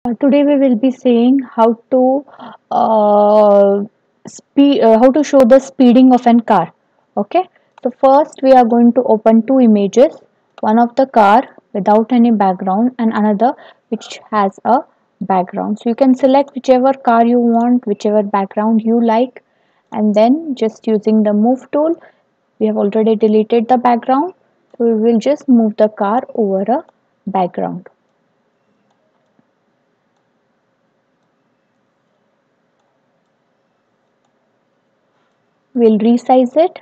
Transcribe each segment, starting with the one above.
Today we will be seeing how to show the speeding of an car. Okay, so first we are going to open two images, one of the car without any background and another which has a background. So you can select whichever car you want, whichever background you like, and then just using the move tool, we have already deleted the background, so we will just move the car over a background. We'll resize it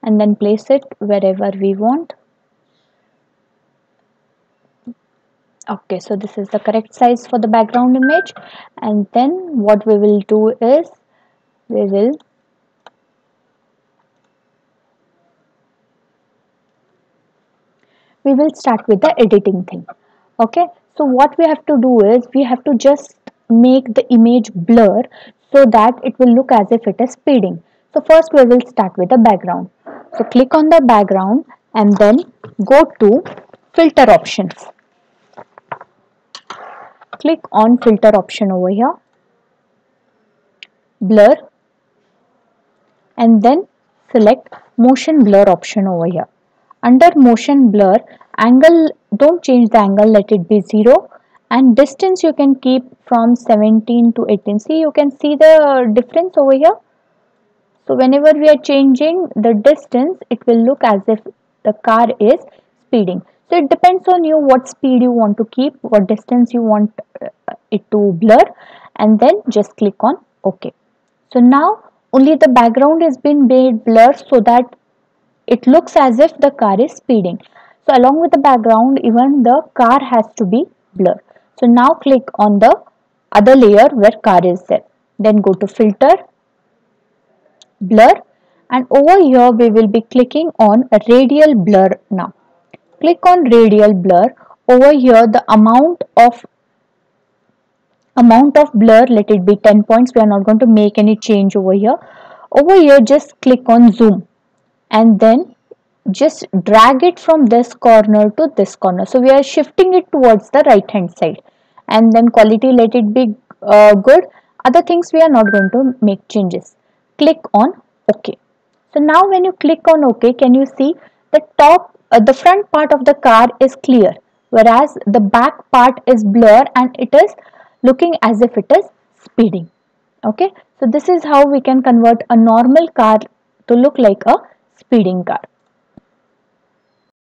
and then place it wherever we want. Okay, so this is the correct size for the background image, and then what we will do is we will start with the editing thing. Okay, so what we have to do is we have to just make the image blur so that it will look as if it is speeding. So first we will start with the background. So click on the background and then go to filter options. Click on filter option over here, blur, and then select motion blur option over here. Under motion blur, angle, don't change the angle, let it be 0, and distance you can keep from 17 to 18. See, you can see the difference over here. So whenever we are changing the distance, it will look as if the car is speeding. So it depends on you what speed you want to keep, what distance you want it to blur, and then just click on OK. So now only the background is been made blur so that it looks as if the car is speeding. So along with the background, even the car has to be blur. So now click on the other layer where car is there. Then go to filter, blur, and over here we will be clicking on a radial blur now. Click on radial blur. Over here the amount of blur, let it be 10 points. We are not going to make any change over here. Over here just click on zoom and then just drag it from this corner to this corner. So we are shifting it towards the right hand side, and then quality, let it be good. Other things we are not going to make changes. Click on OK. So now when you click on OK, can you see the front part of the car is clear, whereas the back part is blur and it is looking as if it is speeding. Okay, so this is how we can convert a normal car to look like a speeding car.